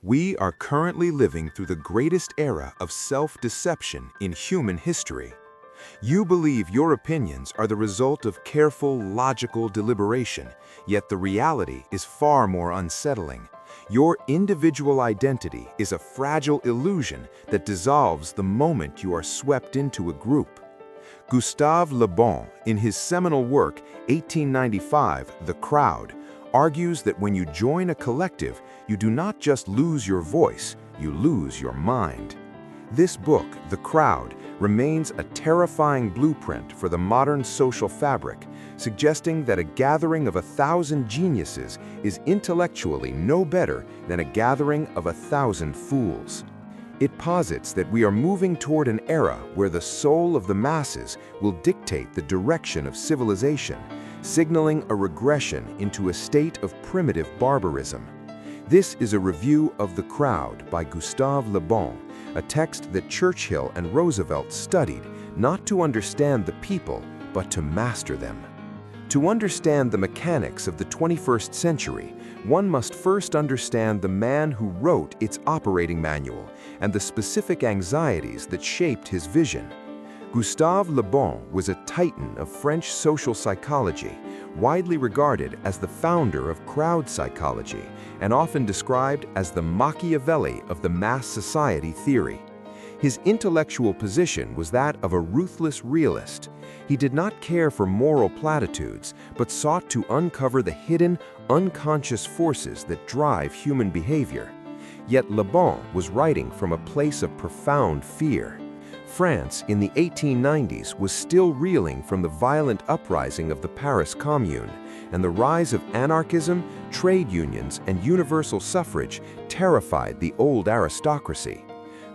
We are currently living through the greatest era of self-deception in human history. You believe your opinions are the result of careful, logical deliberation, yet the reality is far more unsettling. Your individual identity is a fragile illusion that dissolves the moment you are swept into a group. Gustave Le Bon, in his seminal work, 1895, The Crowd, argues that when you join a collective, you do not just lose your voice, you lose your mind. This book, The Crowd, remains a terrifying blueprint for the modern social fabric, suggesting that a gathering of 1,000 geniuses is intellectually no better than a gathering of 1,000 fools. It posits that we are moving toward an era where the soul of the masses will dictate the direction of civilization, signaling a regression into a state of primitive barbarism. This is a review of The Crowd by Gustave Le Bon, a text that Churchill and Roosevelt studied not to understand the people, but to master them. To understand the mechanics of the 21st century, one must first understand the man who wrote its operating manual and the specific anxieties that shaped his vision. Gustave Le Bon was a titan of French social psychology, widely regarded as the founder of crowd psychology and often described as the Machiavelli of the mass society theory. His intellectual position was that of a ruthless realist. He did not care for moral platitudes, but sought to uncover the hidden, unconscious forces that drive human behavior. Yet Le Bon was writing from a place of profound fear. France in the 1890s was still reeling from the violent uprising of the Paris Commune, and the rise of anarchism, trade unions, and universal suffrage terrified the old aristocracy.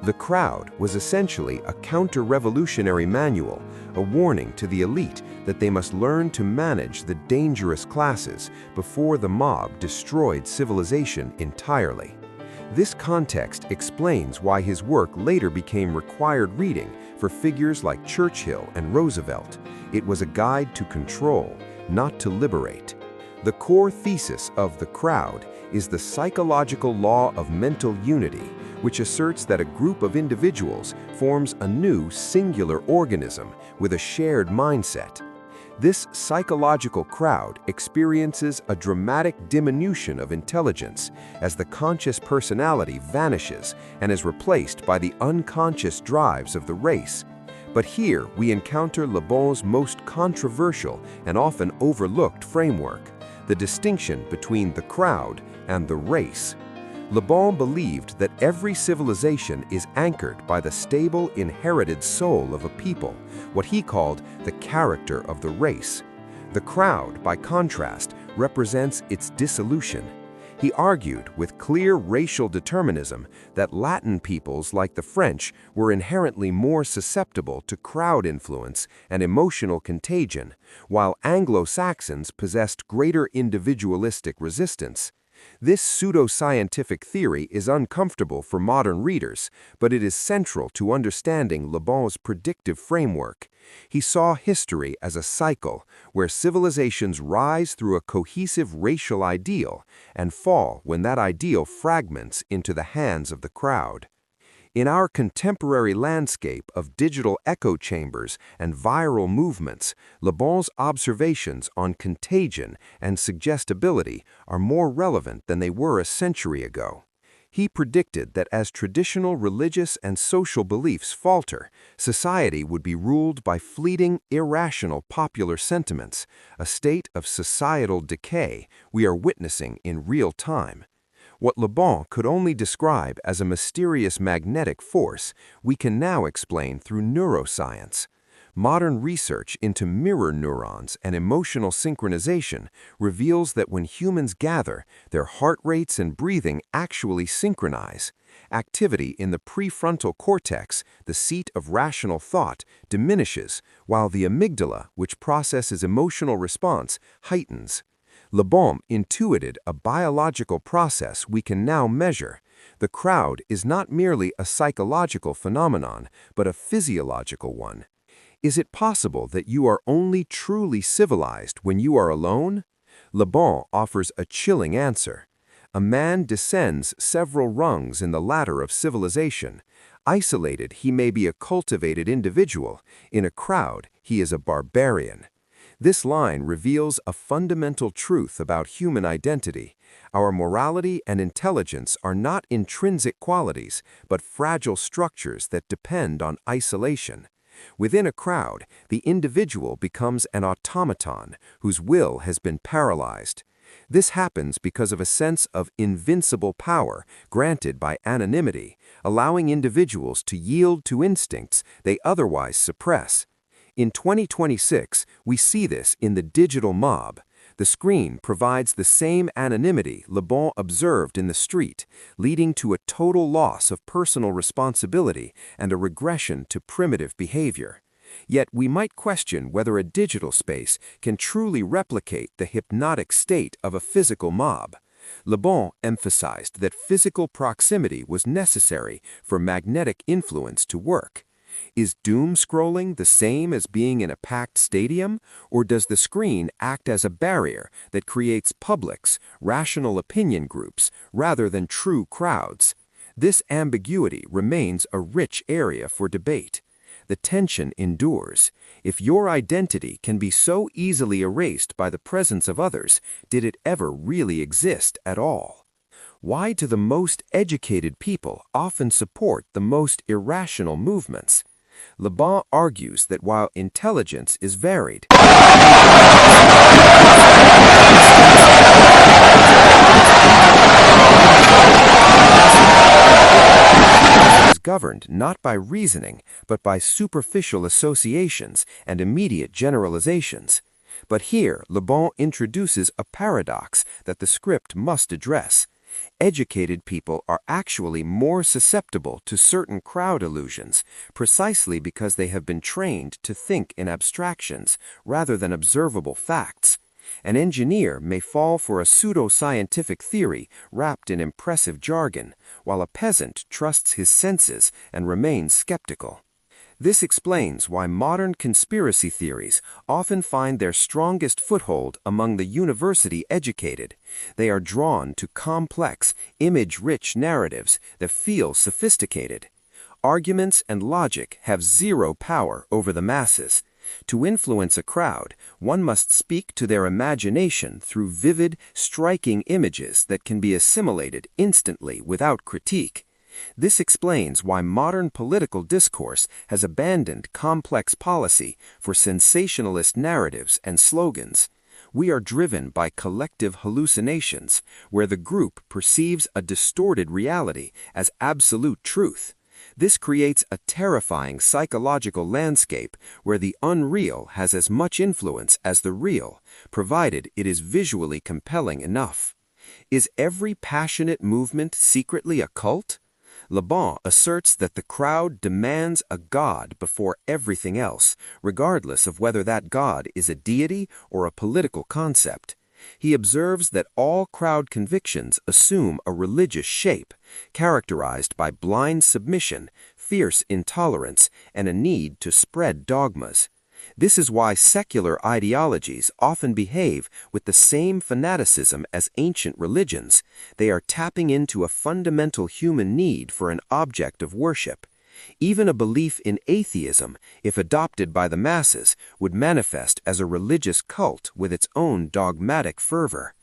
The Crowd was essentially a counter-revolutionary manual, a warning to the elite that they must learn to manage the dangerous classes before the mob destroyed civilization entirely. This context explains why his work later became required reading for figures like Churchill and Roosevelt. It was a guide to control, not to liberate. The core thesis of The Crowd is the psychological law of mental unity, which asserts that a group of individuals forms a new singular organism with a shared mindset. This psychological crowd experiences a dramatic diminution of intelligence as the conscious personality vanishes and is replaced by the unconscious drives of the race. But here we encounter Le Bon's most controversial and often overlooked framework, the distinction between the crowd and the race. Le Bon believed that every civilization is anchored by the stable inherited soul of a people, what he called the character of the race. The crowd, by contrast, represents its dissolution. He argued with clear racial determinism that Latin peoples like the French were inherently more susceptible to crowd influence and emotional contagion, while Anglo-Saxons possessed greater individualistic resistance. This pseudo-scientific theory is uncomfortable for modern readers, but it is central to understanding Le Bon's predictive framework. He saw history as a cycle where civilizations rise through a cohesive racial ideal and fall when that ideal fragments into the hands of the crowd. In our contemporary landscape of digital echo chambers and viral movements, Le Bon's observations on contagion and suggestibility are more relevant than they were a century ago. He predicted that as traditional religious and social beliefs falter, society would be ruled by fleeting, irrational popular sentiments, a state of societal decay we are witnessing in real time. What Le Bon could only describe as a mysterious magnetic force, we can now explain through neuroscience. Modern research into mirror neurons and emotional synchronization reveals that when humans gather, their heart rates and breathing actually synchronize. Activity in the prefrontal cortex, the seat of rational thought, diminishes, while the amygdala, which processes emotional response, heightens. Le Bon intuited a biological process we can now measure. The crowd is not merely a psychological phenomenon, but a physiological one. Is it possible that you are only truly civilized when you are alone? Le Bon offers a chilling answer. A man descends several rungs in the ladder of civilization. Isolated, he may be a cultivated individual. In a crowd, he is a barbarian. This line reveals a fundamental truth about human identity. Our morality and intelligence are not intrinsic qualities, but fragile structures that depend on isolation. Within a crowd, the individual becomes an automaton whose will has been paralyzed. This happens because of a sense of invincible power granted by anonymity, allowing individuals to yield to instincts they otherwise suppress. In 2026, we see this in the digital mob. The screen provides the same anonymity Le Bon observed in the street, leading to a total loss of personal responsibility and a regression to primitive behavior. Yet we might question whether a digital space can truly replicate the hypnotic state of a physical mob. Le Bon emphasized that physical proximity was necessary for magnetic influence to work. Is doom scrolling the same as being in a packed stadium, or does the screen act as a barrier that creates publics, rational opinion groups, rather than true crowds? This ambiguity remains a rich area for debate. The tension endures. If your identity can be so easily erased by the presence of others, did it ever really exist at all? Why do the most educated people often support the most irrational movements? Le Bon argues that while intelligence is varied, is governed not by reasoning, but by superficial associations and immediate generalizations. But here, Le Bon introduces a paradox that the script must address. Educated people are actually more susceptible to certain crowd illusions, precisely because they have been trained to think in abstractions rather than observable facts. An engineer may fall for a pseudo-scientific theory wrapped in impressive jargon, while a peasant trusts his senses and remains skeptical. This explains why modern conspiracy theories often find their strongest foothold among the university-educated. They are drawn to complex, image-rich narratives that feel sophisticated. Arguments and logic have zero power over the masses. To influence a crowd, one must speak to their imagination through vivid, striking images that can be assimilated instantly without critique. This explains why modern political discourse has abandoned complex policy for sensationalist narratives and slogans. We are driven by collective hallucinations, where the group perceives a distorted reality as absolute truth. This creates a terrifying psychological landscape where the unreal has as much influence as the real, provided it is visually compelling enough. Is every passionate movement secretly a cult? Le Bon asserts that the crowd demands a god before everything else, regardless of whether that god is a deity or a political concept. He observes that all crowd convictions assume a religious shape, characterized by blind submission, fierce intolerance, and a need to spread dogmas. This is why secular ideologies often behave with the same fanaticism as ancient religions. They are tapping into a fundamental human need for an object of worship. Even a belief in atheism, if adopted by the masses, would manifest as a religious cult with its own dogmatic fervor.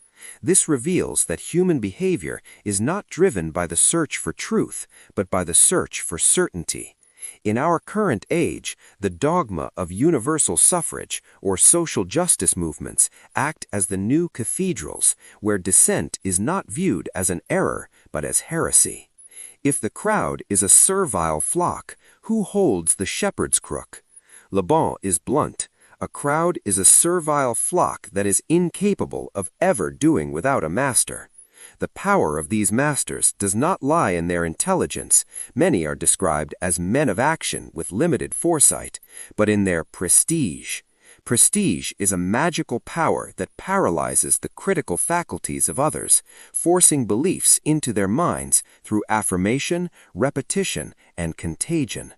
This reveals that human behavior is not driven by the search for truth, but by the search for certainty. In our current age, the dogma of universal suffrage or social justice movements act as the new cathedrals, where dissent is not viewed as an error, but as heresy. If the crowd is a servile flock, who holds the shepherd's crook? Le Bon is blunt. A crowd is a servile flock that is incapable of ever doing without a master. The power of these masters does not lie in their intelligence. Many are described as men of action with limited foresight, but in their prestige. Prestige is a magical power that paralyzes the critical faculties of others, forcing beliefs into their minds through affirmation, repetition, and contagion.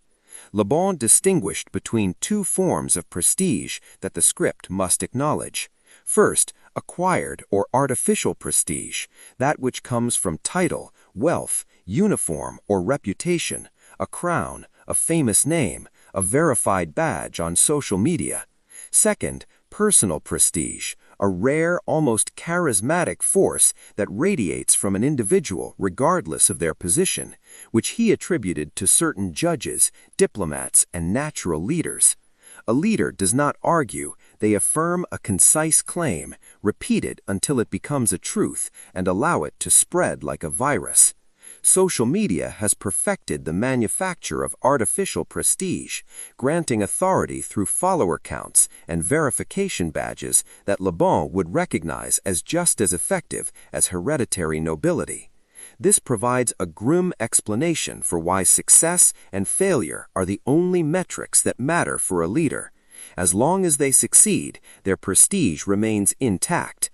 Le Bon distinguished between two forms of prestige that the script must acknowledge. First, acquired or artificial prestige, that which comes from title, wealth, uniform, or reputation, a crown, a famous name, a verified badge on social media. Second, personal prestige, a rare, almost charismatic force that radiates from an individual regardless of their position, which he attributed to certain judges, diplomats, and natural leaders. A leader does not argue, they affirm a concise claim, repeat it until it becomes a truth, and allow it to spread like a virus. Social media has perfected the manufacture of artificial prestige, granting authority through follower counts and verification badges that Le Bon would recognize as just as effective as hereditary nobility. This provides a grim explanation for why success and failure are the only metrics that matter for a leader. As long as they succeed, their prestige remains intact,